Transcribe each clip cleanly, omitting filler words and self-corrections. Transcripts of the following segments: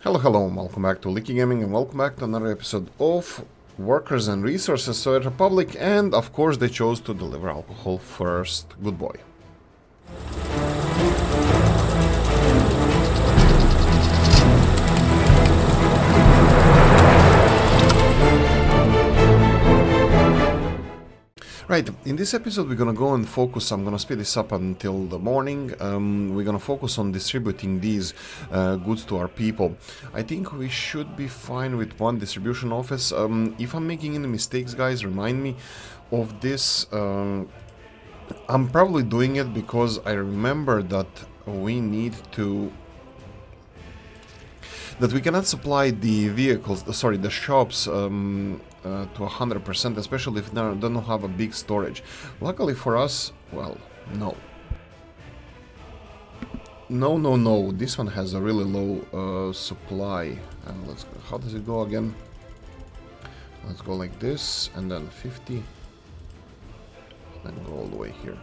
Hello, and welcome back to Oolykee Gaming, and welcome back to another episode of Workers and Resources. So at Republic, and of course they chose to deliver alcohol first. Good boy. Right, in this episode we're gonna go and focus, I'm gonna speed this up until the morning, we're gonna focus on distributing these goods to our people. I think we should be fine with one distribution office. If I'm making any mistakes, guys, remind me of this. I'm probably doing it because I remember that we need to... that we cannot supply the vehicles, the shops, to 100%, especially if they don't have a big storage. Luckily for us, well, no. No, this one has a really low supply. And let's go. How does it go again? Let's go like this, and then 50. And go all the way here.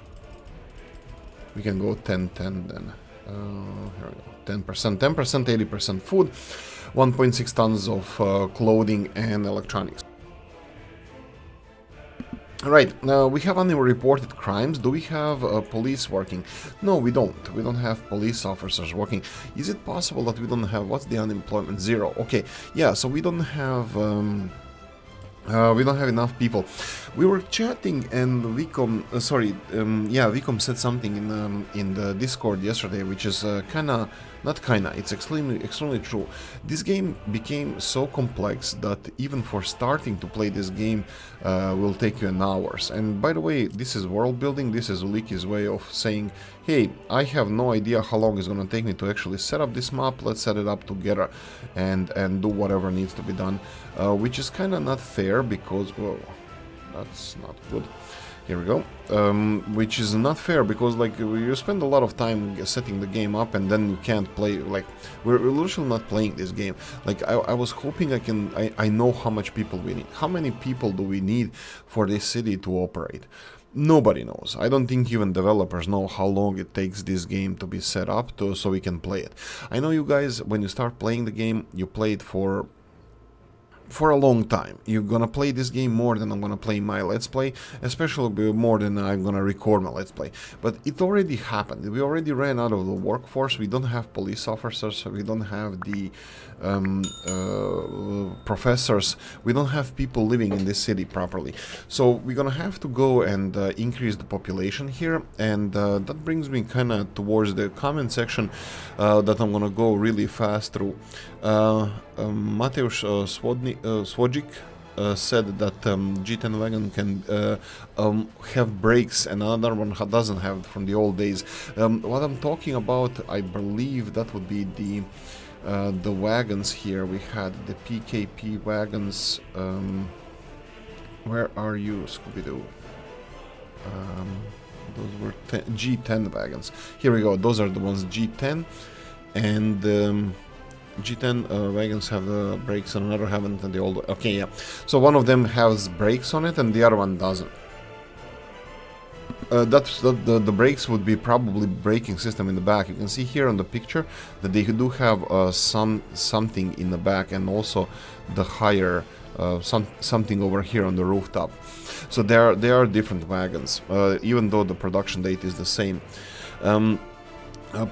We can go 10-10 then. Here we go. 10%, 80% food, 1.6 tons of clothing and electronics. Right, we have only reported crimes. Do we have police working? No, we don't. We don't have police officers working. Is it possible that we don't have... what's the unemployment? 0. Okay, yeah, so we don't have enough people. We were chatting and Vicom, Vicom said something in the Discord yesterday, which is it's extremely true. This game became so complex that even for starting to play this game will take you an hours. And by the way, this is world building. This is Oolykee's way of saying, hey, I have no idea how long it's gonna take me to actually set up this map. Let's set it up together and do whatever needs to be done, which is kind of not fair because, whoa, that's not good. Here we go. Which is not fair because, like, you spend a lot of time setting the game up and then you can't play. Like, we're literally not playing this game. Like, I was hoping I know how much people we need. How many people do we need for this city to operate? Nobody knows. I don't think even developers know how long it takes this game to be set up so we can play it. I know you guys, when you start playing the game, you play it for a long time. You're gonna play this game more than I'm gonna play my Let's Play, especially more than I'm gonna record my Let's Play. But it already happened. We already ran out of the workforce. We don't have police officers. We don't have the professors. We don't have people living in this city properly. So we're gonna have to go and increase the population here. And that brings me kind of towards the comment section that I'm gonna go really fast through. Mateusz Swodzik said that G10 wagon can have brakes and another one doesn't have from the old days. What I'm talking about, I believe that would be the wagons here. We had the PKP wagons. Where are you, Scooby-Doo? Those were G10 wagons. Here we go. Those are the ones G10, and G10 wagons have the brakes and another haven't, and the old... Okay, yeah. So one of them has brakes on it and the other one doesn't. The brakes would be probably braking system in the back. You can see here on the picture that they do have something in the back, and also the higher something over here on the rooftop. So they are different wagons, even though the production date is the same.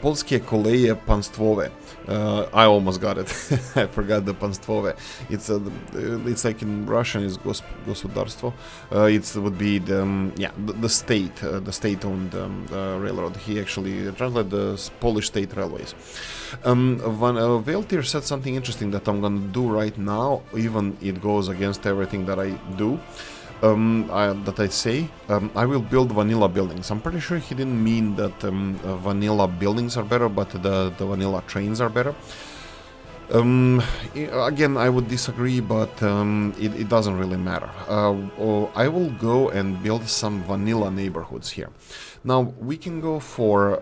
Polskie koleje państwowe. I almost got it. I forgot the państwowe. It's like in Russian is государство. It would be the state, the state-owned railroad. He actually translated the Polish state railways. Veltir said something interesting that I'm gonna do right now, even it goes against everything that I do. I will build vanilla buildings. I'm pretty sure he didn't mean that vanilla buildings are better, but the vanilla trains are better. Again, I would disagree, but it doesn't really matter. I will go and build some vanilla neighborhoods here. Now, we can go for...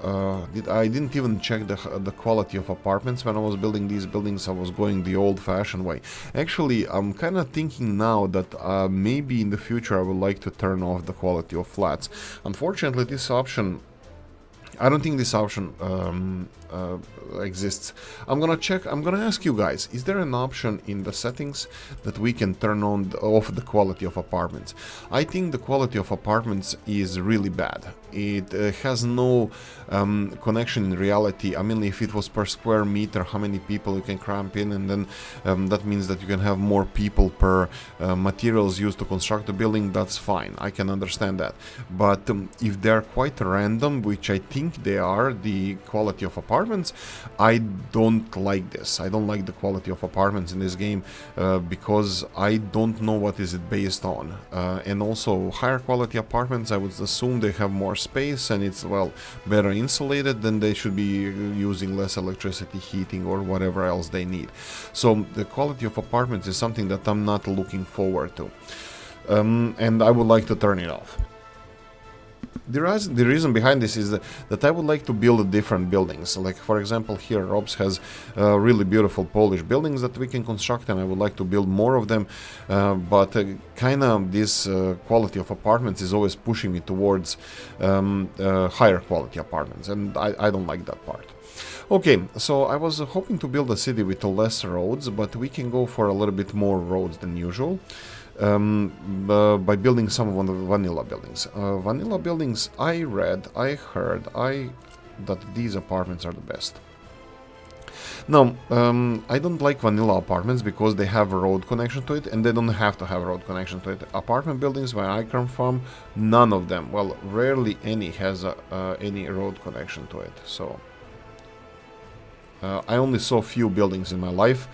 I didn't even check the quality of apartments when I was building these buildings. I was going the old-fashioned way. Actually, I'm kind of thinking now that maybe in the future I would like to turn off the quality of flats. Unfortunately, this option... I don't think this option exists. I'm gonna ask you guys, is there an option in the settings that we can turn on off the quality of apartments? I think the quality of apartments is really bad. It has no connection in reality. I mean, if it was per square meter, how many people you can cramp in, and then that means that you can have more people per materials used to construct the building, that's fine. I can understand that. But if they're quite random, which I think they are, the quality of apartments, I don't like this. I don't like the quality of apartments in this game because I don't know what is it based on. And also higher quality apartments, I would assume they have more space and it's, well, better insulated, then they should be using less electricity, heating, or whatever else they need. So the quality of apartments is something that I'm not looking forward to. And I would like to turn it off. The reason behind this is that I would like to build different buildings. Like, for example, here Robs has really beautiful Polish buildings that we can construct, and I would like to build more of them. But kind of this quality of apartments is always pushing me towards higher quality apartments, and I don't like that part. Okay, so I was hoping to build a city with less roads, but we can go for a little bit more roads than usual. By building some of the vanilla buildings. Vanilla buildings, I heard that these apartments are the best. Now, I don't like vanilla apartments because they have a road connection to it, and they don't have to have a road connection to it. Apartment buildings where I come from, none of them, well, rarely any has any road connection to it. So I only saw few buildings in my life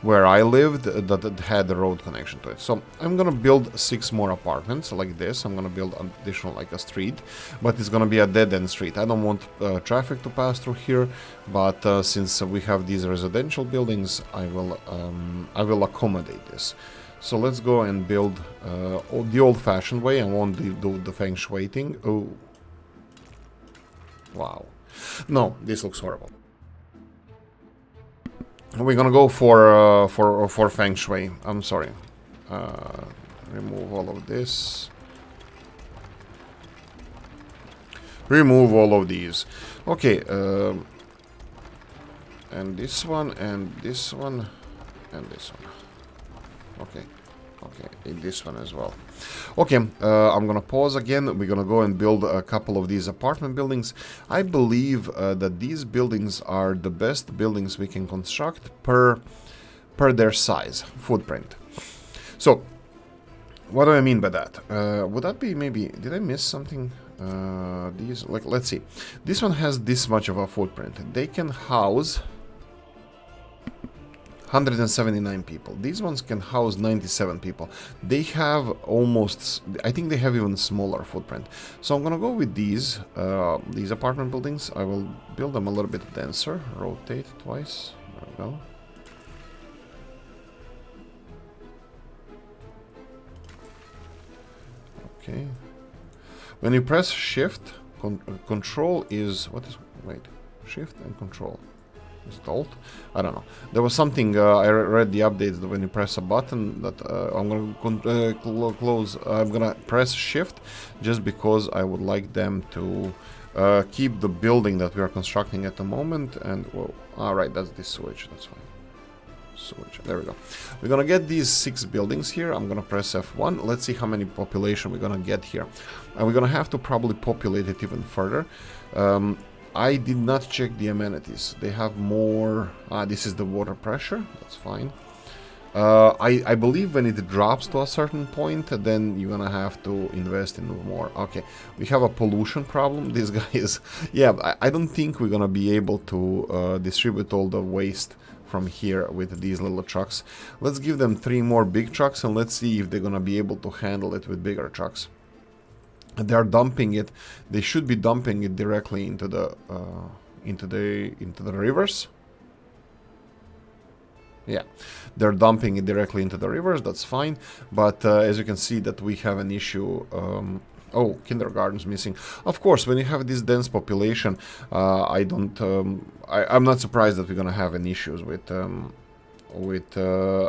where I lived that had a road connection to it. So I'm gonna build 6 more apartments like this. I'm gonna build additional, like a street, but it's gonna be a dead-end street. I don't want traffic to pass through here, but since we have these residential buildings, I will accommodate this. So let's go and build the old-fashioned way. I won't do the feng shui thing. Oh, wow! No, this looks horrible. We're gonna go for feng shui. I'm sorry. Remove all of this. Remove all of these. Okay. And this one, and this one, and this one. Okay. Okay, and this one as well. Okay, I'm gonna pause again. We're gonna go and build a couple of these apartment buildings. I believe that these buildings are the best buildings we can construct per their size, footprint. So, what do I mean by that? Would that be maybe... Did I miss something? These, like, let's see. This one has this much of a footprint. They can house 179 people. These ones can house 97 people. They have almost, I think they have even smaller footprint. So I'm gonna go with these apartment buildings. I will build them a little bit denser. Rotate twice. There we go. Okay. When you press Shift, Control is, what is, wait, Shift and Control. Installed. I don't know. There was something I read the updates that when you press a button that I'm gonna close. I'm gonna press Shift just because I would like them to keep the building that we are constructing at the moment. And well, all right, that's the switch. That's fine. Switch. There we go. We're gonna get these 6 buildings here. I'm gonna press F1. Let's see how many population we're gonna get here, and we're gonna have to probably populate it even further. I did not check the amenities. They have more... this is the water pressure. That's fine. I believe when it drops to a certain point, then you're gonna have to invest in more. Okay, we have a pollution problem. This guy is... Yeah, I don't think we're gonna be able to distribute all the waste from here with these little trucks. Let's give them 3 more big trucks, and let's see if they're gonna be able to handle it with bigger trucks. They're dumping it. They should be dumping it directly into the rivers. Yeah, they're dumping it directly into the rivers. That's fine. But as you can see, that we have an issue. Oh, kindergarten's missing. Of course, when you have this dense population, I'm not surprised that we're gonna have an issues with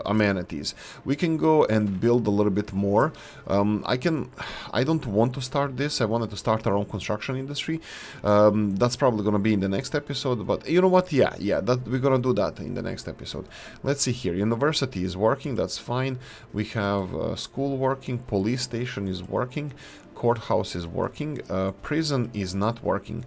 amenities. We can go and build a little bit more. I don't want to start this. I wanted to start our own construction industry. That's probably gonna be in the next episode, but you know what? Yeah, that we're gonna do that in the next episode. Let's see here. University is working, that's fine. We have school working, police station is working, courthouse is working, prison is not working.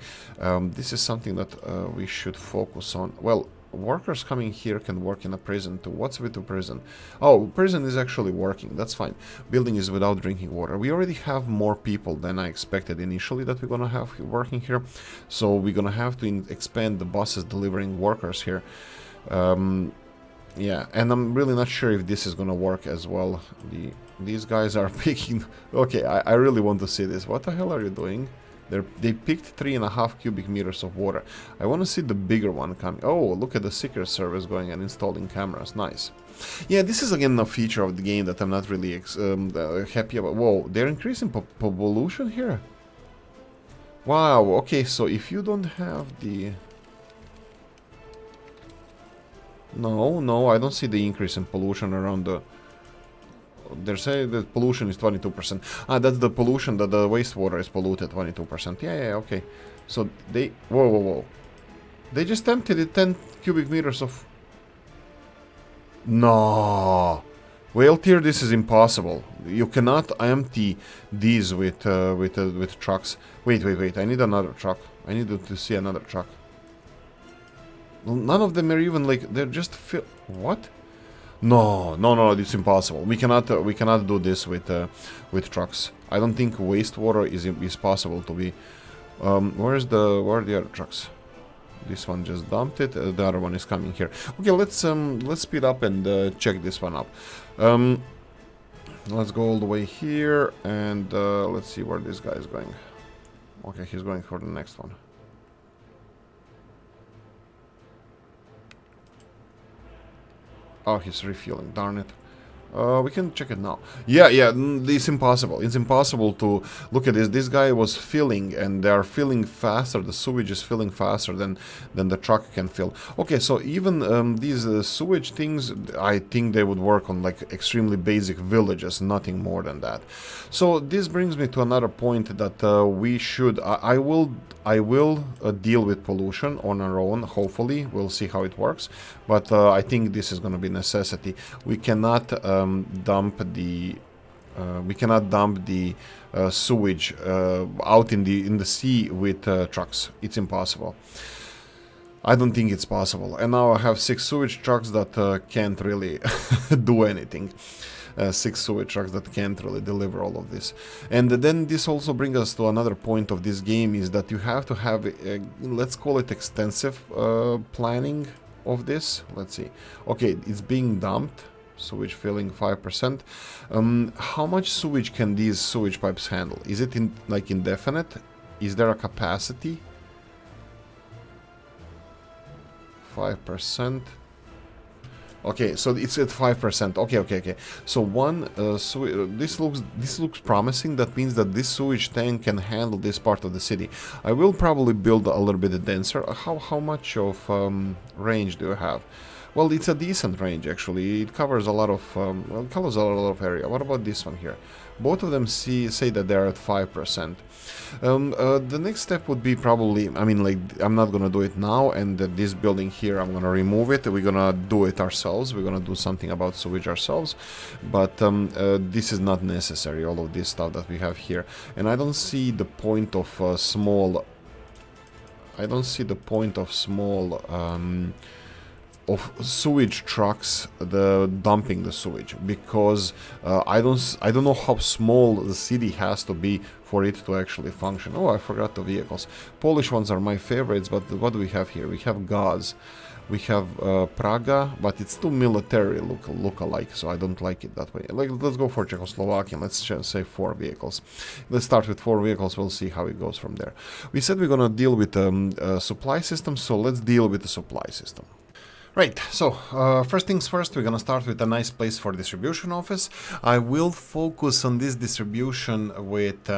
This is something that we should focus on. Well, workers coming here can work in a prison too. What's with the prison? Oh, prison is actually working. That's fine. Building is without drinking water. We already have more people than I expected initially that we're gonna have working here. So we're gonna have to expand the buses delivering workers here. Yeah, and I'm really not sure if this is gonna work as well. These guys are picking... Okay, I really want to see this. What the hell are you doing? They picked 3.5 cubic meters of water. I want to see the bigger one coming. Oh, look at the Secret Service going and installing cameras. Nice. Yeah, this is again a feature of the game that I'm not really happy about. Whoa, they're increasing pollution here? Wow, okay, so if you don't have the... No, I don't see the increase in pollution around the... They're saying that pollution is 22%. Ah, that's the pollution, that the wastewater is polluted 22%. Yeah, okay. So they... Whoa. They just emptied it 10 cubic meters of... No! Well, tier, this is impossible. You cannot empty these with trucks. Wait. I need another truck. I need to see another truck. None of them are even like... They're just... What? No, it's impossible. We cannot do this with trucks. I don't think wastewater is possible to be. Where are the other trucks? This one just dumped it. The other one is coming here. Okay, let's speed up and check this one up. Let's go all the way here and let's see where this guy is going. Okay, he's going for the next one. Oh, he's refueling, darn it. We can check it now. Yeah, it's impossible. It's impossible to look at this. This guy was filling, and they are filling faster. The sewage is filling faster than the truck can fill. Okay, so even these sewage things, I think they would work on like extremely basic villages, nothing more than that. So this brings me to another point that we should. I will deal with pollution on our own. Hopefully, we'll see how it works. But I think this is going to be necessity. We cannot dump the sewage out in the sea with trucks. It's impossible. I don't think it's possible. And now I have 6 sewage trucks that can't really do anything. 6 sewage trucks that can't really deliver all of this. And then this also brings us to another point of this game, is that you have to have, let's call it extensive planning of this. Let's see. Okay, it's being dumped. Sewage filling 5%. How much sewage can these sewage pipes handle? Is it like indefinite? Is there a capacity? 5%. Okay, so it's at 5%. Okay. So one this looks promising. That means that this sewage tank can handle this part of the city. I will probably build a little bit denser. How much of range do you have? Well, it's a decent range actually. It covers a lot of area. What about this one here? Both of them say that they're at 5%. The next step would be probably, I mean, like, I'm not gonna do it now, and this building here, I'm gonna remove it. We're gonna do it ourselves. We're gonna do something about sewage ourselves, but this is not necessary, all of this stuff that we have here. And I don't see the point of small of sewage trucks dumping the sewage, because I don't know how small the city has to be for it to actually function. Oh, I forgot the vehicles. Polish ones are my favorites, but what do we have here? We have Gaz, we have Praga, but it's too military look alike, so I don't like it that way. Like, let's go for Czechoslovakia. Let's say 4 vehicles. Let's start with 4 vehicles. We'll see how it goes from there. We said we're gonna deal with supply system, so let's deal with the supply system. Right, so first things first, we're gonna start with a nice place for distribution office. I will focus on this distribution with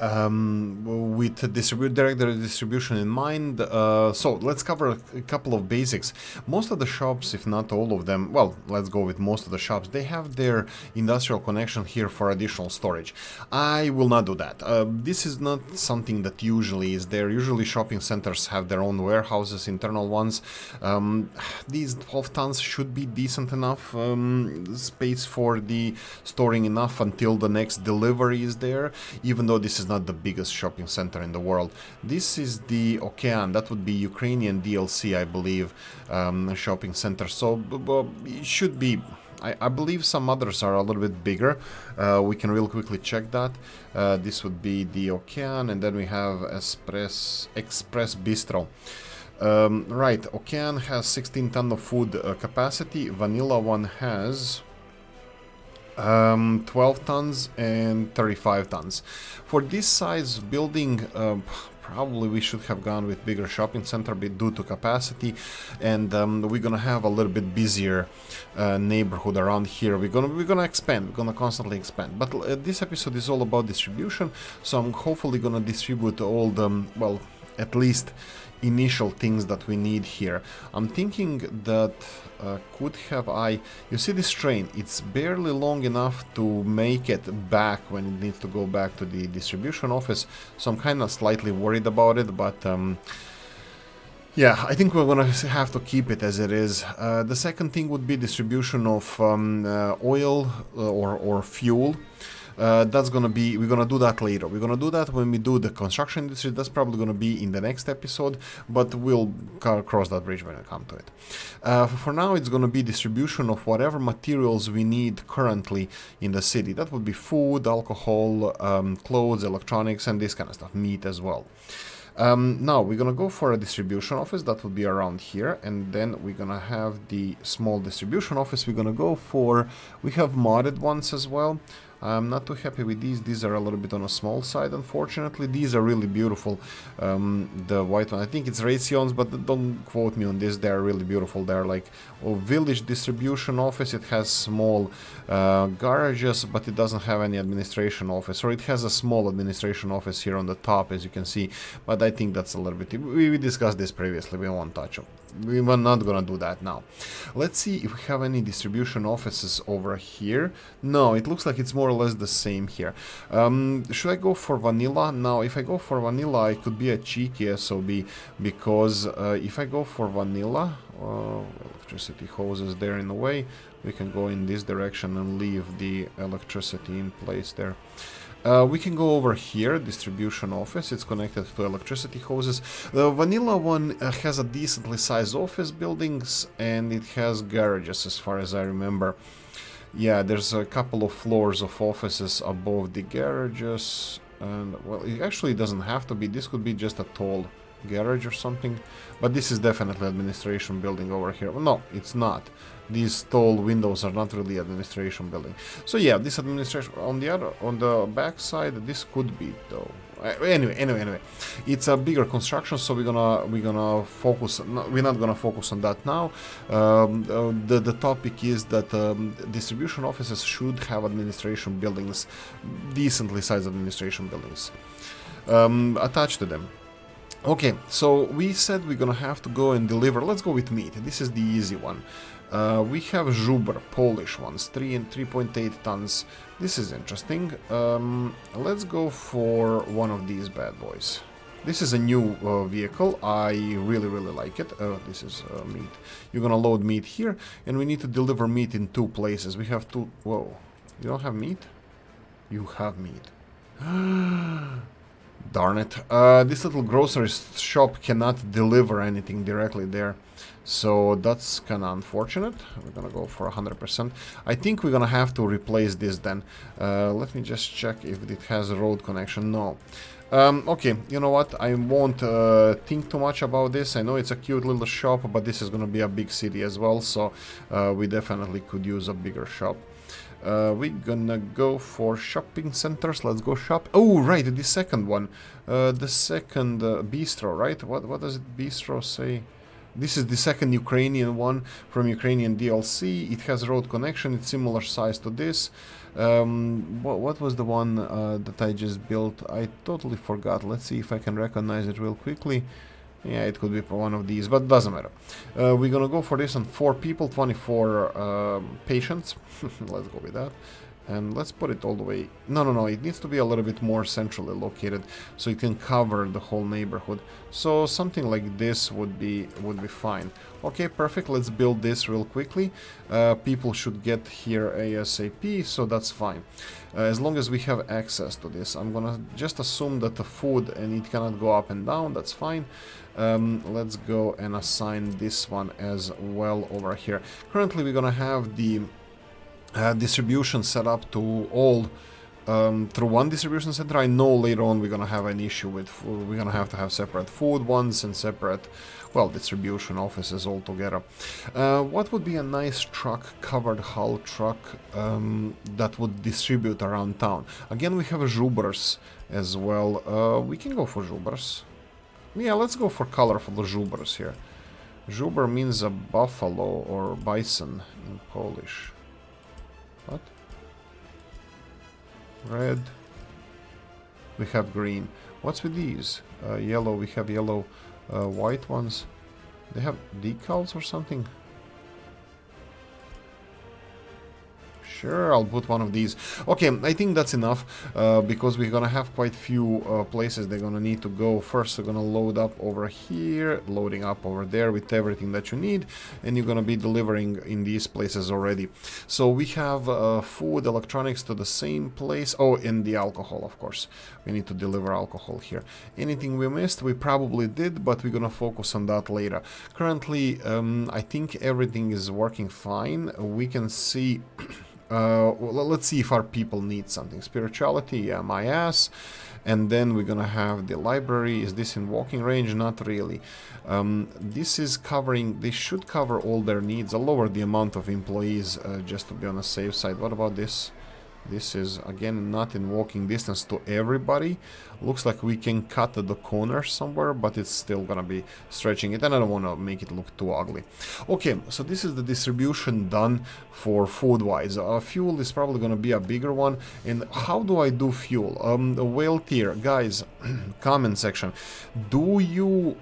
with direct distribution in mind. So let's cover a couple of basics. Most of the shops, if not all of them, well, let's go with most of the shops, they have their industrial connection here for additional storage. I will not do that. This is not something that usually is there. Usually shopping centers have their own warehouses, internal ones. These 12 tons should be decent enough space for the storing enough until the next delivery is there, even though this is not the biggest shopping center in the world. This is the Okean, that would be Ukrainian DLC, I believe, shopping center. So it should be. I believe some others are a little bit bigger. We can real quickly check that. This would be the Okean, and then we have Express Bistro. Right, Okean has 16 ton of food capacity. Vanilla one has 12 tons and 35 tons. For this size building, probably we should have gone with bigger shopping center due to capacity, and we're gonna have a little bit busier neighborhood around here. We're gonna expand. We're gonna constantly expand. But this episode is all about distribution, so I'm hopefully gonna distribute all the well, at least initial things that we need here. I'm thinking that could have you see this train, it's barely long enough to make it back when it needs to go back to the distribution office, so I'm kind of slightly worried about it, but yeah, I think we're gonna have to keep it as it is. The second thing would be distribution of oil or fuel. That's gonna be, we're gonna do that later. We're gonna do that when we do the construction industry. That's probably gonna be in the next episode, but we'll cross that bridge when we come to it. For now, it's gonna be distribution of whatever materials we need currently in the city. That would be food, alcohol, clothes, electronics, and this kind of stuff, meat as well. Now we're gonna go for a distribution office that will be around here, and then we're gonna have the small distribution office. We're gonna go for, we have modded ones as well. I'm not too happy with these. These are a little bit on a small side, unfortunately. These are really beautiful. The white one, I think it's Raytheon's, but don't quote me on this. They're really beautiful. They're like a village distribution office. It has small garages, but it doesn't have any administration office. Or it has a small administration office here on the top, as you can see. But I think that's a little bit... We discussed this previously. We won't touch it. We are not gonna do that now. Let's see if we have any distribution offices over here. No, it looks like it's more or less the same here. Should I go for vanilla? Now, if I go for vanilla, I could be a cheeky SOB, because if I go for vanilla, electricity hoses there in the way, we can go in this direction and leave the electricity in place there. We can go over here, distribution office, it's connected to electricity hoses. The vanilla one has a decently sized office buildings, and it has garages as far as I remember. Yeah, there's a couple of floors of offices above the garages, and well, it actually doesn't have to be, this could be just a tall garage or something, but this is definitely administration building over here. Well, no, it's not. These tall windows are not really administration building. So yeah, this administration on the back side, this could be though. Anyway, it's a bigger construction, so we're gonna focus. We're not gonna focus on that now. The topic is that distribution offices should have administration buildings, decently sized administration buildings, attached to them. Okay, so we said we're gonna have to go and deliver. Let's go with meat. This is the easy one. We have Zubr, Polish ones, 3 and 3.8 tons. This is interesting. Let's go for one of these bad boys. This is a new vehicle. I really like it. This is meat. You're gonna load meat here, and we need to deliver meat in 2 places. We have to... Whoa, you don't have meat? You have meat. Darn it. This little grocery shop cannot deliver anything directly there. So that's kind of unfortunate. We're gonna go for 100%. I think we're gonna have to replace this then. Let me just check if it has a road connection. No. Okay, you know what? I won't think too much about this. I know it's a cute little shop, but this is gonna be a big city as well. So we definitely could use a bigger shop. We're gonna go for shopping centers. Let's go shop. Oh, right, the second one. The second bistro, right? What does it bistro say? This is the second Ukrainian one from Ukrainian DLC. It has road connection. It's similar size to this. What was the one that I just built? I totally forgot. Let's see if I can recognize it real quickly. Yeah, it could be one of these, but doesn't matter. We're gonna go for this on 4 people, 24 patients. Let's go with that. And let's put it all the way... No, it needs to be a little bit more centrally located, so it can cover the whole neighborhood. So something like this would be fine. Okay, perfect, let's build this real quickly. People should get here ASAP, so that's fine. As long as we have access to this. I'm gonna just assume that the food, and it cannot go up and down, that's fine. Let's go and assign this one as well over here. Currently we're gonna have the distribution set up to all through one distribution center. I know later on we're gonna have an issue with food. We're gonna have to have separate food ones and separate, well, distribution offices all together. What would be a nice truck, covered hull truck that would distribute around town? Again, we have a Zubers as well. We can go for Zubers. Yeah, let's go for colorful Zubers here. Zuber means a buffalo or bison in Polish. What? Red. We have green. What's with these? Yellow. We have yellow, white ones. They have decals or something? Sure, I'll put one of these. Okay, I think that's enough, because we're gonna have quite few places they're gonna need to go. First, we're gonna load up over here, loading up over there with everything that you need, and you're gonna be delivering in these places already. So we have food, electronics to the same place. Oh, and the alcohol, of course. We need to deliver alcohol here. Anything we missed? We probably did, but we're gonna focus on that later. Currently, I think everything is working fine. We can see... well, let's see if our people need something. Spirituality, yeah, my ass. And then we're gonna have the library. Is this in walking range? Not really. This is covering, they should cover all their needs. I'll lower the amount of employees just to be on the safe side. What about this? This is, again, not in walking distance to everybody. Looks like we can cut at the corner somewhere, but it's still gonna be stretching it, and I don't want to make it look too ugly. Okay, so this is the distribution done for food-wise. Fuel is probably gonna be a bigger one. And how do I do fuel? The whale tier, guys, comment section. Do you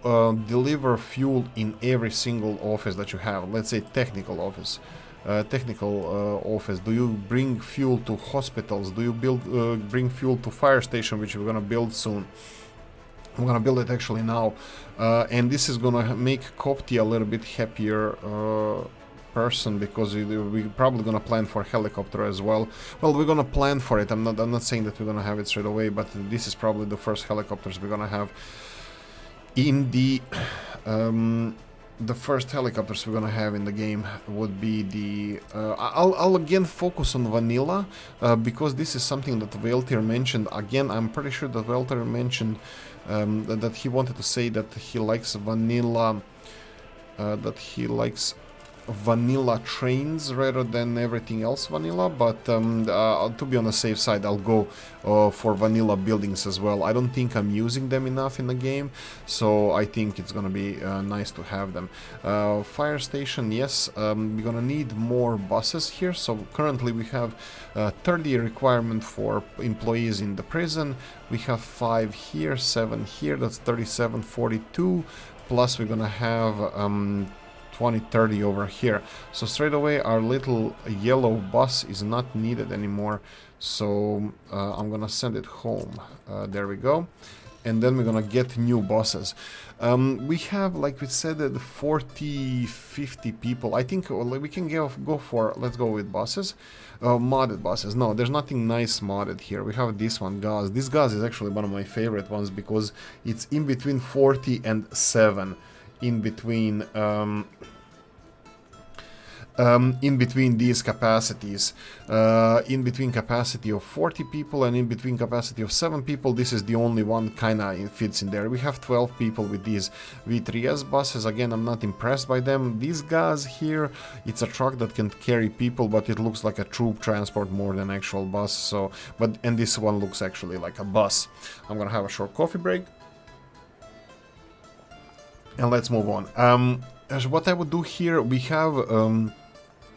deliver fuel in every single office that you have? Let's say technical office. Office. Do you bring fuel to hospitals? Do you bring fuel to fire station, which we're gonna build soon? I'm gonna build it actually now, and this is gonna make Copti a little bit happier person, because we're probably gonna plan for helicopter as well. Well, we're gonna plan for it. I'm not saying that we're gonna have it straight away, but this is probably the first helicopters we're gonna have in the first helicopters we're gonna have in the game would be the... I'll again focus on vanilla, because this is something that Valtir mentioned. Again, I'm pretty sure that Valtir mentioned that he wanted to say that he likes vanilla, vanilla trains rather than everything else vanilla, but to be on the safe side, I'll go for vanilla buildings as well. I don't think I'm using them enough in the game, so I think it's gonna be nice to have them. Fire station, yes, we're gonna need more buses here. So currently we have 30 requirement for employees in the prison. We have 5 here, 7 here, that's 37, 42, plus we're gonna have 20, 30 over here. So straight away our little yellow bus is not needed anymore. So I'm gonna send it home. There we go. And then we're gonna get new buses. We have, like we said, 40, 50 people. I think we can go for, let's go with buses. Modded buses. No, there's nothing nice modded here. We have this one, Gaz. This Gaz is actually one of my favorite ones, because it's in between 40 and 7. In between these capacities, in between capacity of 40 people and in between capacity of 7 people, this is the only one kinda fits in there. We have 12 people with these V3S buses. Again, I'm not impressed by them. These guys here, it's a truck that can carry people, but it looks like a troop transport more than actual bus. So, and this one looks actually like a bus. I'm gonna have a short coffee break. And let's move on. what I would do here, we have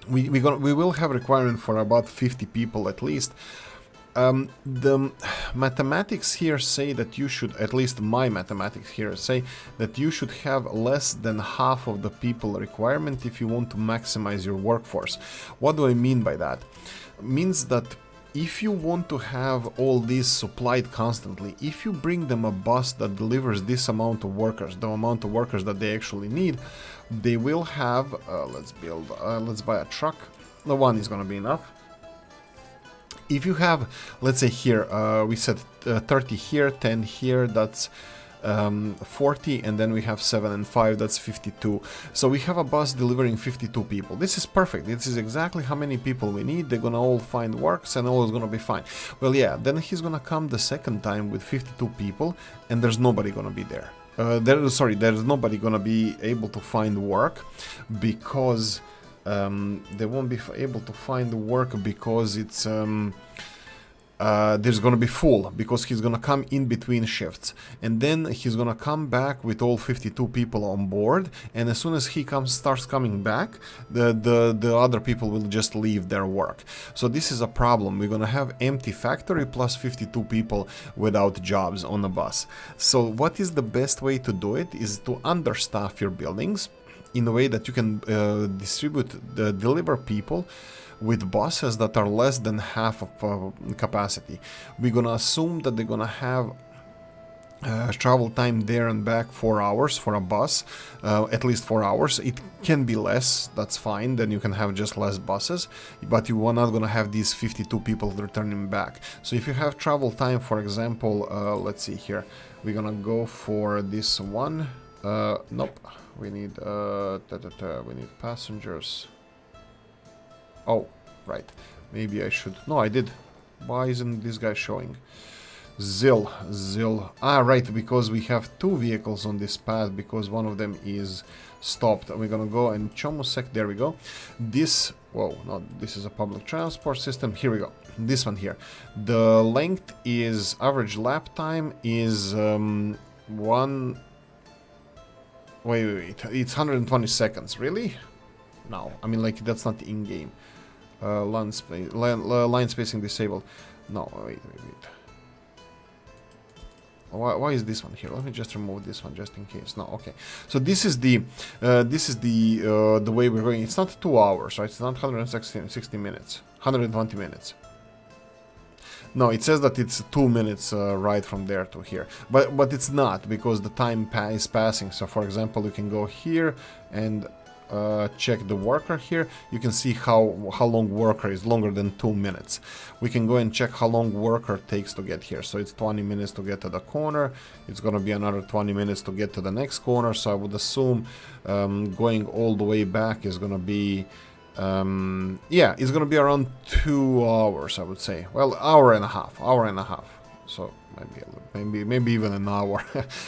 we will have requirement for about 50 people at least. The mathematics here say that you should, at least my mathematics here say that you should have less than half of the people requirement if you want to maximize your workforce. What do I mean by that? Means that if you want to have all these supplied constantly, if you bring them a bus that delivers this amount of workers, the amount of workers that they actually need, they will have, let's buy a truck. The one is gonna be enough. If you have, let's say here, we said 30 here, 10 here, that's 40, and then we have 7 and 5, that's 52. So we have a bus delivering 52 people. This is perfect. This is exactly how many people we need. They're gonna all find works and all is gonna be fine. Well, yeah, then he's gonna come the second time with 52 people, and there's nobody gonna be there. There's nobody gonna be able to find work because they won't be able to find work because it's there's gonna be full, because he's gonna come in between shifts, and then he's gonna come back with all 52 people on board, and as soon as he starts coming back, the other people will just leave their work. So this is a problem. We're gonna have empty factory plus 52 people without jobs on the bus. So what is the best way to do it is to understaff your buildings in a way that you can deliver people with buses that are less than half of capacity. We're gonna assume that they're gonna have travel time there and back 4 hours for a bus, at least 4 hours. It can be less, that's fine, then you can have just less buses, but you are not gonna have these 52 people returning back. So if you have travel time, for example, let's see here, we're gonna go for this one. Nope, we need we need passengers. Oh, right. Maybe I should. No, I did. Why isn't this guy showing? Zil. Ah, right, because we have 2 vehicles on this path, because one of them is stopped. We're gonna go and Chomosek, there we go. This, whoa, no, this is a public transport system. Here we go. This one here. The length is, average lap time is Wait, it's 120 seconds, really? No, I mean, like, that's not in-game. Line spacing disabled. No, wait. Why is this one here? Let me just remove this one just in case. No, okay. So this is the way we're going. It's not 2 hours, right? It's not 160 minutes. 120 minutes. No, it says that it's 2 minutes ride from there to here, but it's not, because the time is passing. So for example, you can go here and check the worker here. You can see how long worker is, longer than 2 minutes. We can go and check how long worker takes to get here. So it's 20 minutes to get to the corner. It's gonna be another 20 minutes to get to the next corner. So I would assume going all the way back is gonna be yeah, it's gonna be around 2 hours, I would say. Well, hour and a half. So maybe even an hour.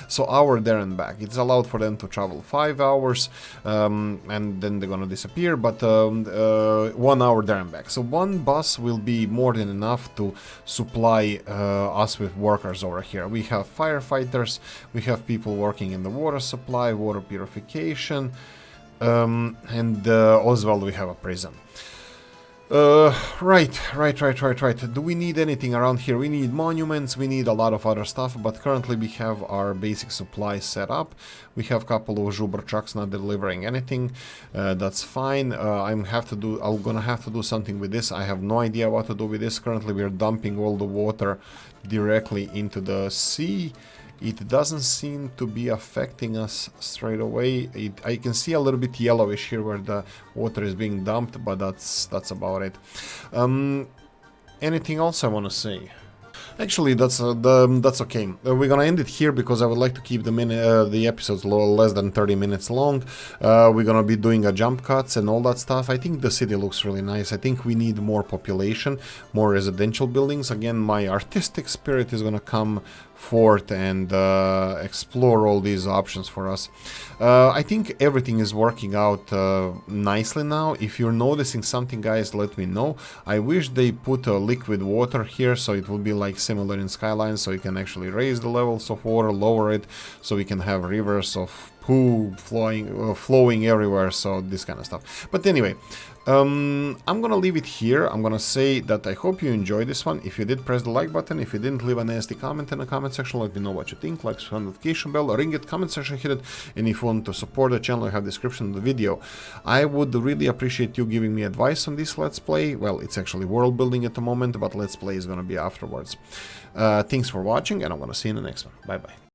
So hour there and back. It's allowed for them to travel 5 hours, and then they're gonna disappear. But 1 hour there and back. So one bus will be more than enough to supply us with workers over here. We have firefighters. We have people working in the water supply, water purification. And as well we have a prison. Right. Do we need anything around here? We need monuments, we need a lot of other stuff, but currently we have our basic supplies set up. We have a couple of Zhuber trucks not delivering anything. That's fine. I'm gonna have to do something with this. I have no idea what to do with this. Currently we are dumping all the water directly into the sea. It doesn't seem to be affecting us straight away. I can see a little bit yellowish here where the water is being dumped, but that's about it. Anything else I want to say? Actually, that's okay. We're gonna end it here because I would like to keep the episodes less than 30 minutes long. We're gonna be doing a jump cuts and all that stuff. I think the city looks really nice. I think we need more population, more residential buildings. Again, my artistic spirit is gonna come forth and explore all these options for us. I think everything is working out nicely now. If you're noticing something, guys, let me know. I wish they put liquid water here, so it would be like similar in Skyline, so you can actually raise the levels of water, lower it, so we can have rivers of poo flowing everywhere, so this kind of stuff. But anyway, I'm gonna leave it here. I'm gonna say that I hope you enjoyed this one. If you did, press the like button. If you didn't, leave a nasty comment in the comment section. Let me know what you think. Like, notification bell, ring it, comment section, hit it. And if you want to support the channel, I have description of the video. I would really appreciate you giving me advice on this let's play. Well, it's actually world building at the moment, but let's play is gonna be afterwards. Thanks for watching, and I'm gonna see you in the next one. Bye bye.